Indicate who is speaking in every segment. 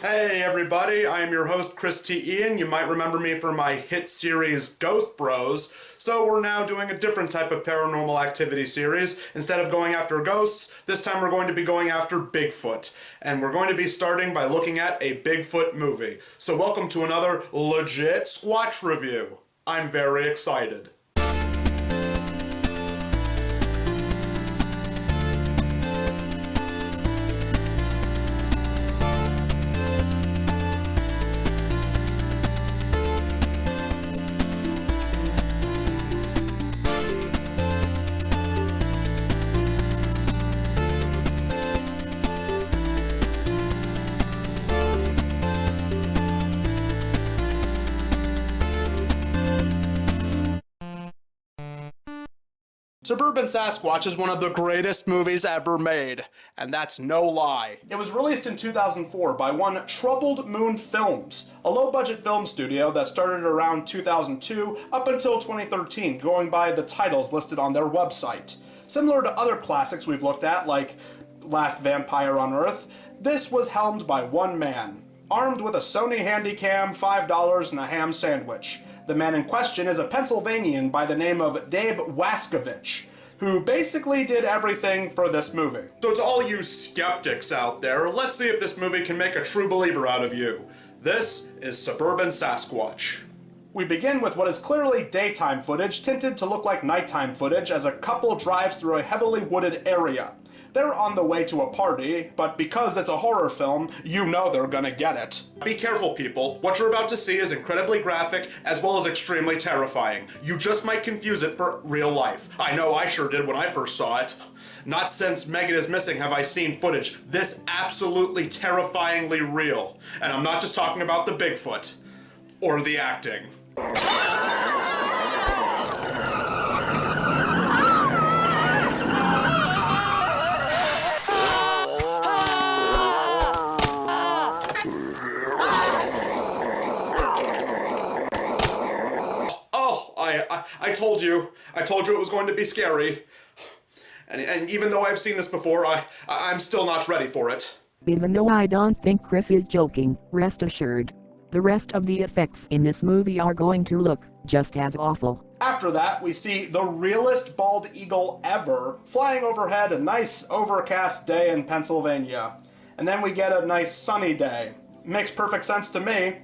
Speaker 1: Hey everybody, I am your host Chris T. Ian. You might remember me from my hit series Ghost Bros. So we're now doing a different type of paranormal activity series. Instead of going after ghosts, this time we're going to be going after Bigfoot. And we're going to be starting by looking at a Bigfoot movie. So welcome to another legit Squatch review. I'm very excited. Suburban Sasquatch is one of the greatest movies ever made, and that's no lie. It was released in 2004 by one Troubled Moon Films, a low-budget film studio that started around 2002 up until 2013, going by the titles listed on their website. Similar to other classics we've looked at, like Last Vampire on Earth, this was helmed by one man, armed with a Sony Handycam, $5, and a ham sandwich. The man in question is a Pennsylvanian by the name of Dave Wascovich, who basically did everything for this movie. So to all you skeptics out there, let's see if this movie can make a true believer out of you. This is Suburban Sasquatch. We begin with what is clearly daytime footage, tinted to look like nighttime footage as a couple drives through a heavily wooded area. They're on the way to a party, but because it's a horror film, you know they're gonna get it. Be careful, people. What you're about to see is incredibly graphic, as well as extremely terrifying. You just might confuse it for real life. I know I sure did when I first saw it. Not since Megan is Missing have I seen footage this absolutely terrifyingly real. And I'm not just talking about the Bigfoot, or the acting. I told you it was going to be scary. And even though I've seen this before, I'm still not ready for it.
Speaker 2: Even though I don't think Chris is joking, rest assured, the rest of the effects in this movie are going to look just as awful.
Speaker 1: After that, we see the realest bald eagle ever flying overhead a nice overcast day in Pennsylvania. And then we get a nice sunny day. Makes perfect sense to me.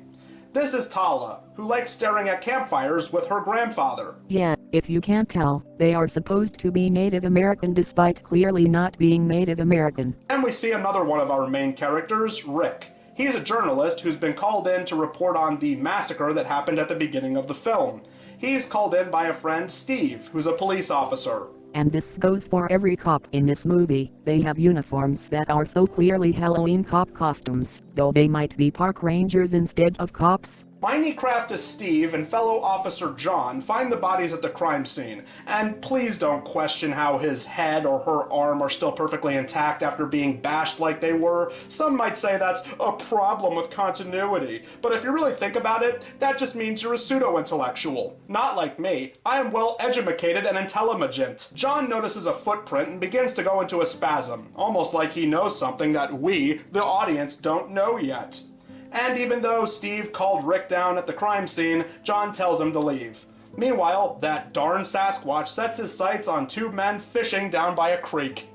Speaker 1: This is Tala, who likes staring at campfires with her grandfather.
Speaker 2: Yeah, if you can't tell, they are supposed to be Native American despite clearly not being Native American.
Speaker 1: And we see another one of our main characters, Rick. He's a journalist who's been called in to report on the massacre that happened at the beginning of the film. He's called in by a friend, Steve, who's a police officer.
Speaker 2: And this goes for every cop in this movie. They have uniforms that are so clearly Halloween cop costumes, though they might be park rangers instead of cops.
Speaker 1: Minecraft Steve and fellow officer John find the bodies at the crime scene, and please don't question how his head or her arm are still perfectly intact after being bashed like they were. Some might say that's a problem with continuity, but if you really think about it, that just means you're a pseudo-intellectual. Not like me. I am well-educated and intelligent. John notices a footprint and begins to go into a spasm, almost like he knows something that we, the audience, don't know yet. And even though Steve called Rick down at the crime scene, John tells him to leave. Meanwhile, that darn Sasquatch sets his sights on two men fishing down by a creek.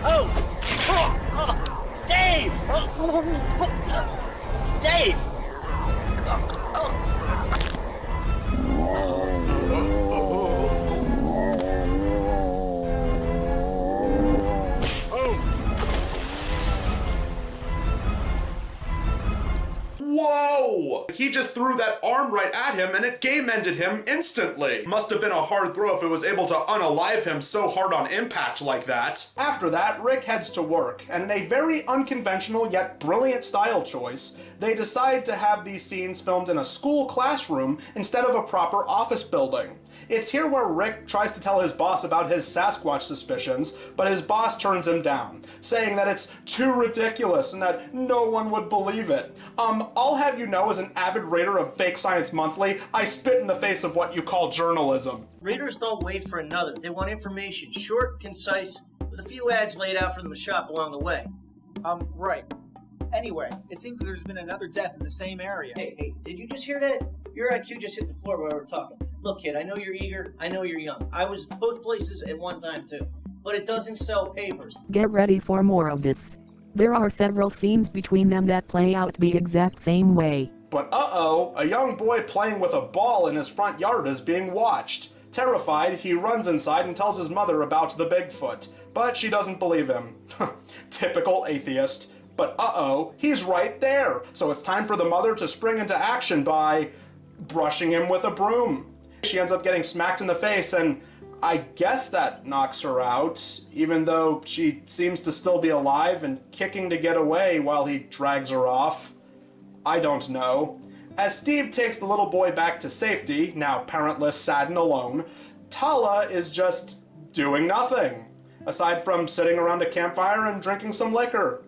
Speaker 3: Oh! Dave! Dave!
Speaker 1: Whoa! He just threw that arm right at him and it game-ended him instantly. Must have been a hard throw if it was able to unalive him so hard on impact like that. After that, Rick heads to work, and in a very unconventional yet brilliant style choice, they decide to have these scenes filmed in a school classroom instead of a proper office building. It's here where Rick tries to tell his boss about his Sasquatch suspicions, but his boss turns him down, saying that it's too ridiculous and that no one would believe it. I'll have you know, as an avid reader of Fake Science Monthly, I spit in the face of what you call journalism.
Speaker 3: Readers don't wait for another. They want information short, concise, with a few ads laid out for them to shop along the way.
Speaker 4: Right. Anyway, it seems there's been another death in the same area.
Speaker 3: Hey, did you just hear that? Your IQ just hit the floor while we were talking. Look, kid, I know you're eager. I know you're young. I was both places at one time, too. But it doesn't sell papers.
Speaker 2: Get ready for more of this. There are several scenes between them that play out the exact same way.
Speaker 1: But uh-oh, a young boy playing with a ball in his front yard is being watched. Terrified, he runs inside and tells his mother about the Bigfoot, but she doesn't believe him. Typical atheist. But uh-oh, he's right there, so it's time for the mother to spring into action by brushing him with a broom. She ends up getting smacked in the face, and I guess that knocks her out, even though she seems to still be alive and kicking to get away while he drags her off. I don't know. As Steve takes the little boy back to safety, now parentless, sad, and alone, Tala is just doing nothing, aside from sitting around a campfire and drinking some liquor.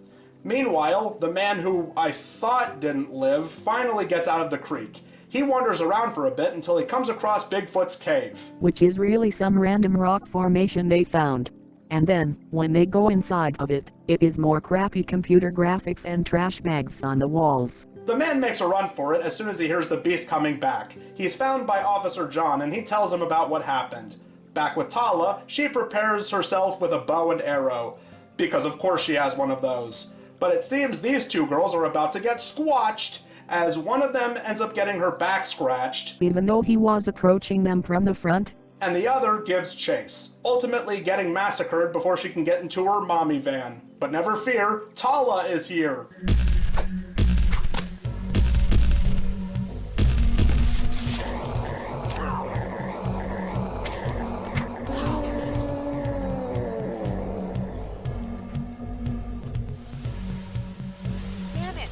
Speaker 1: Meanwhile, the man who I thought didn't live finally gets out of the creek. He wanders around for a bit until he comes across Bigfoot's cave.
Speaker 2: Which is really some random rock formation they found. And then, when they go inside of it, it is more crappy computer graphics and trash bags on the walls.
Speaker 1: The man makes a run for it as soon as he hears the beast coming back. He's found by Officer John and he tells him about what happened. Back with Tala, she prepares herself with a bow and arrow, because of course she has one of those. But it seems these two girls are about to get squatched, as one of them ends up getting her back scratched,
Speaker 2: even though he was approaching them from the front,
Speaker 1: and the other gives chase, ultimately getting massacred before she can get into her mommy van. But never fear, Tala is here.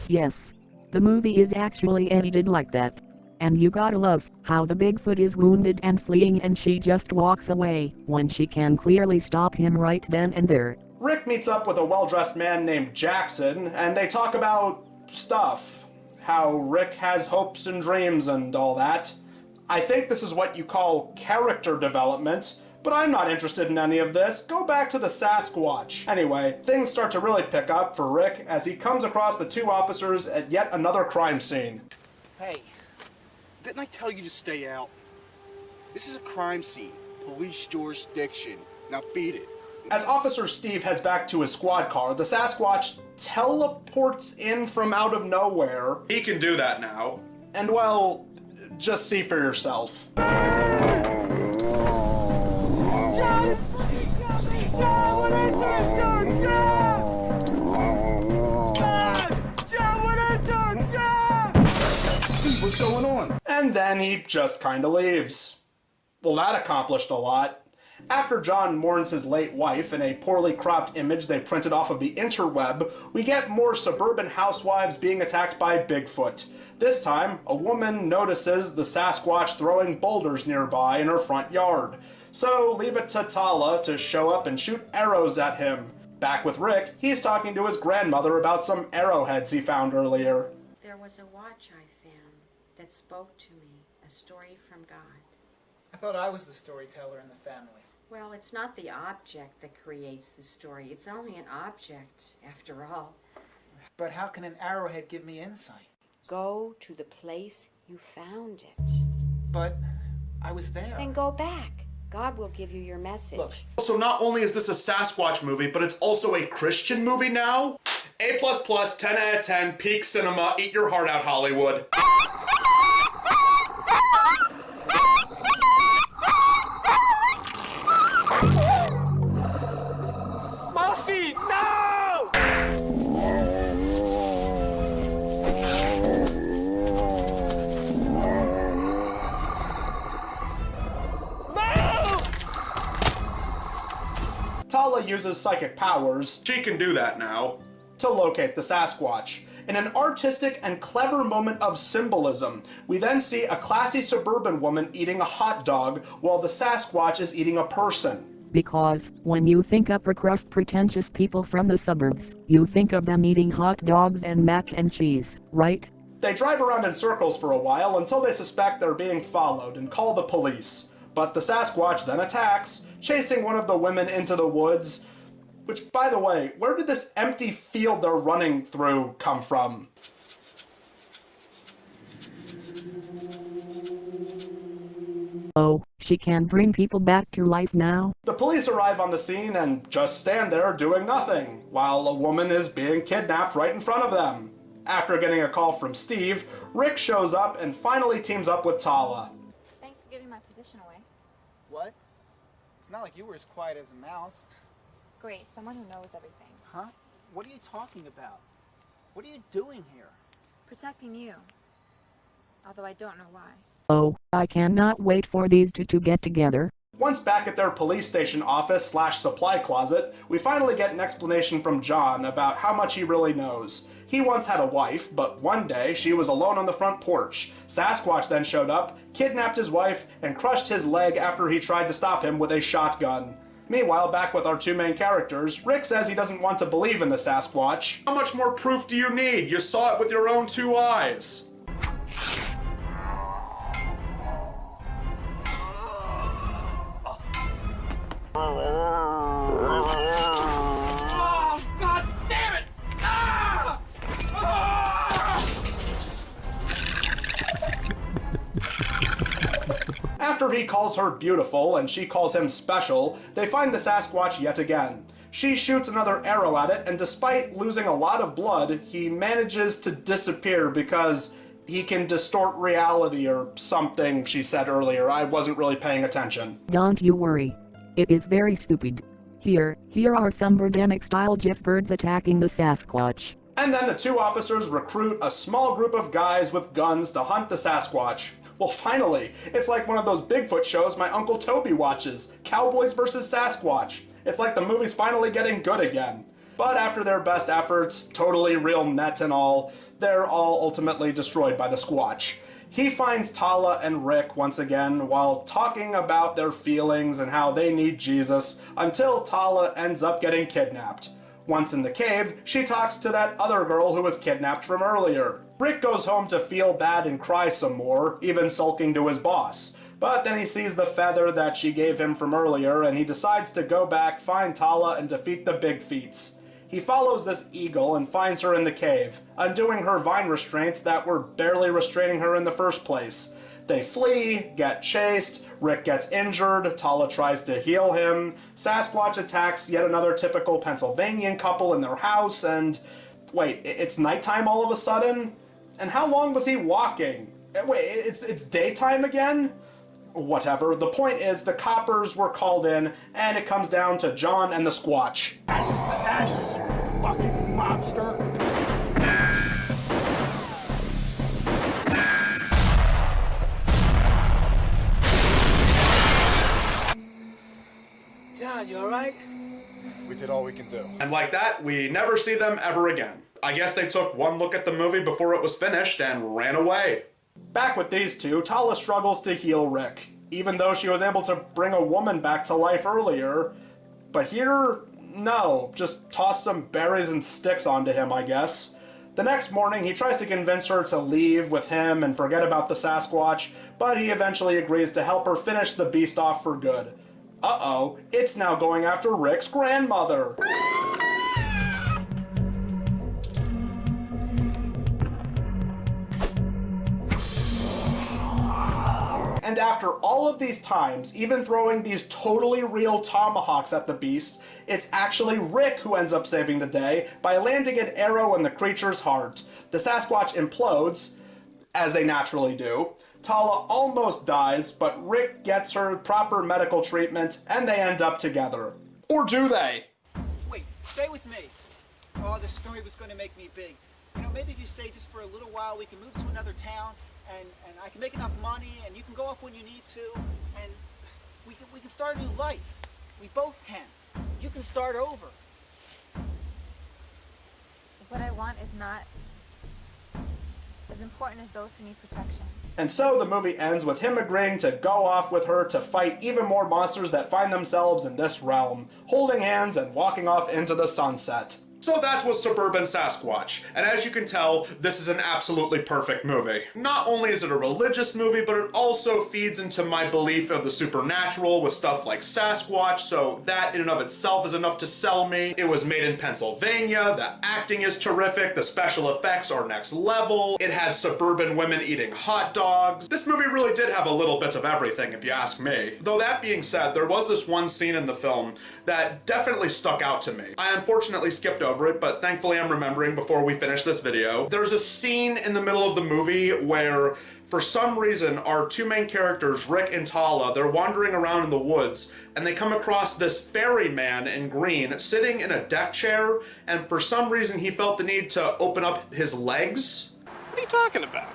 Speaker 2: Yes. The movie is actually edited like that. And you gotta love how the Bigfoot is wounded and fleeing and she just walks away when she can clearly stop him right then and there.
Speaker 1: Rick meets up with a well-dressed man named Jackson, and they talk about stuff. How Rick has hopes and dreams and all that. I think this is what you call character development, but I'm not interested in any of this. Go back to the Sasquatch. Anyway, things start to really pick up for Rick as he comes across the two officers at yet another crime scene.
Speaker 5: Hey, didn't I tell you to stay out? This is a crime scene. Police jurisdiction. Now beat it.
Speaker 1: As Officer Steve heads back to his squad car, the Sasquatch teleports in from out of nowhere. He can do that now. And well, just see for yourself.
Speaker 5: What's going on?
Speaker 1: And then he just kinda leaves. Well, that accomplished a lot. After John mourns his late wife in a poorly cropped image they printed off of the interweb, we get more suburban housewives being attacked by Bigfoot. This time, a woman notices the Sasquatch throwing boulders nearby in her front yard. So leave it to Tala to show up and shoot arrows at him. Back with Rick, he's talking to his grandmother about some arrowheads he found earlier.
Speaker 6: There was a watch I found that spoke to me, a story from God.
Speaker 4: I thought I was the storyteller in the family.
Speaker 6: Well, it's not the object that creates the story. It's only an object, after all.
Speaker 4: But how can an arrowhead give me insight?
Speaker 6: Go to the place you found it.
Speaker 4: But I was there.
Speaker 6: Then go back. God will give you your message.
Speaker 4: Look.
Speaker 1: So not only is this a Sasquatch movie, but it's also a Christian movie now? A++, 10 out of 10, peak cinema, eat your heart out, Hollywood.
Speaker 4: My feet, no!
Speaker 1: Tala uses psychic powers, she can do that now, to locate the Sasquatch. In an artistic and clever moment of symbolism, we then see a classy suburban woman eating a hot dog while the Sasquatch is eating a person.
Speaker 2: Because, when you think upper crust pretentious people from the suburbs, you think of them eating hot dogs and mac and cheese, right?
Speaker 1: They drive around in circles for a while until they suspect they're being followed and call the police. But the Sasquatch then attacks, chasing one of the women into the woods. Which, by the way, where did this empty field they're running through come from?
Speaker 2: Oh, she can bring people back to life now?
Speaker 1: The police arrive on the scene and just stand there doing nothing, while a woman is being kidnapped right in front of them. After getting a call from Steve, Rick shows up and finally teams up with Tala.
Speaker 7: Thanks for giving my position away.
Speaker 4: What? It's not like you were as quiet as a mouse.
Speaker 7: Great, someone who knows everything.
Speaker 4: Huh? What are you talking about? What are you doing here?
Speaker 7: Protecting you. Although I don't know why.
Speaker 2: Oh, I cannot wait for these two to get together.
Speaker 1: Once back at their police station office/supply closet, we finally get an explanation from John about how much he really knows. He once had a wife, but one day she was alone on the front porch. Sasquatch then showed up, kidnapped his wife, and crushed his leg after he tried to stop him with a shotgun. Meanwhile, back with our two main characters, Rick says he doesn't want to believe in the Sasquatch. How much more proof do you need? You saw it with your own two eyes. After he calls her beautiful and she calls him special, they find the Sasquatch yet again. She shoots another arrow at it, and despite losing a lot of blood, he manages to disappear because he can distort reality or something she said earlier. I wasn't really paying attention.
Speaker 2: Don't you worry. It is very stupid. Here are some redneck-style GIF birds attacking the Sasquatch.
Speaker 1: And then the two officers recruit a small group of guys with guns to hunt the Sasquatch. Well, finally, it's like one of those Bigfoot shows my Uncle Toby watches, Cowboys vs. Sasquatch. It's like the movie's finally getting good again. But after their best efforts, totally real net and all, they're all ultimately destroyed by the Squatch. He finds Tala and Rick once again while talking about their feelings and how they need Jesus until Tala ends up getting kidnapped. Once in the cave, she talks to that other girl who was kidnapped from earlier. Rick goes home to feel bad and cry some more, even sulking to his boss. But then he sees the feather that she gave him from earlier, and he decides to go back, find Tala, and defeat the Big Feets. He follows this eagle and finds her in the cave, undoing her vine restraints that were barely restraining her in the first place. They flee, get chased, Rick gets injured, Tala tries to heal him, Sasquatch attacks yet another typical Pennsylvanian couple in their house, and... wait, it's nighttime all of a sudden? And how long was he walking? Wait, it's daytime again? Whatever, the point is the coppers were called in, and it comes down to John and the Squatch.
Speaker 4: Ashes to ashes, you fucking monster!
Speaker 8: John, you alright?
Speaker 5: We did all we can do.
Speaker 1: And like that, we never see them ever again. I guess they took one look at the movie before it was finished and ran away. Back with these two, Tala struggles to heal Rick, even though she was able to bring a woman back to life earlier. But here, no, just toss some berries and sticks onto him, I guess. The next morning, he tries to convince her to leave with him and forget about the Sasquatch, but he eventually agrees to help her finish the beast off for good. Uh-oh, it's now going after Rick's grandmother. And after all of these times, even throwing these totally real tomahawks at the beast, it's actually Rick who ends up saving the day by landing an arrow in the creature's heart. The Sasquatch implodes, as they naturally do. Tala almost dies, but Rick gets her proper medical treatment, and they end up together. Or do they?
Speaker 4: Wait, stay with me. Oh, this story was going to make me big. You know, maybe if you stay just for a little while, we can move to another town, and I can make enough money, and you can go off when you need to, and we can start a new life. We both can. You can start over.
Speaker 7: What I want is not as important as those who need protection.
Speaker 1: And so the movie ends with him agreeing to go off with her to fight even more monsters that find themselves in this realm, holding hands and walking off into the sunset. So that was Suburban Sasquatch, and as you can tell, this is an absolutely perfect movie. Not only is it a religious movie, but it also feeds into my belief of the supernatural with stuff like Sasquatch, so that in and of itself is enough to sell me. It was made in Pennsylvania, the acting is terrific, the special effects are next level, it had suburban women eating hot dogs. This movie really did have a little bit of everything, if you ask me. Though that being said, there was this one scene in the film that definitely stuck out to me. I unfortunately skipped over it, but thankfully I'm remembering before we finish this video. There's a scene in the middle of the movie where, for some reason, our two main characters, Rick and Tala, they're wandering around in the woods, and they come across this ferryman in green sitting in a deck chair, and for some reason he felt the need to open up his legs.
Speaker 8: What are you talking about?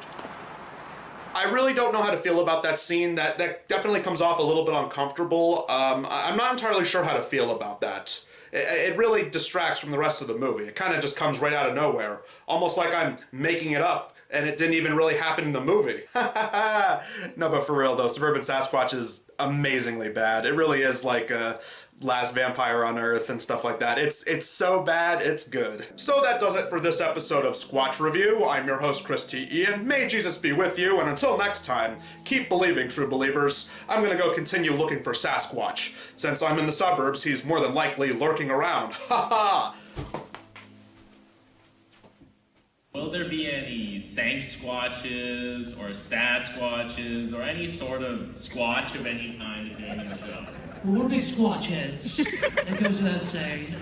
Speaker 1: I really don't know how to feel about that scene. That definitely comes off a little bit uncomfortable. I'm not entirely sure how to feel about that. It really distracts from the rest of the movie. It kind of just comes right out of nowhere. Almost like I'm making it up and it didn't even really happen in the movie. No, but for real though, Suburban Sasquatch is amazingly bad. It really is like a Last Vampire on Earth and stuff like that. It's so bad, it's good. So that does it for this episode of Squatch Review. I'm your host, Chris T. Ian. May Jesus be with you, and until next time, keep believing, true believers. I'm gonna go continue looking for Sasquatch. Since I'm in the suburbs, he's more than likely lurking around. Ha ha!
Speaker 9: Will there be any Sasquatches or Sasquatches or any sort of squatch of any kind during the show?
Speaker 10: Well, we're big Squatch heads. That goes without saying.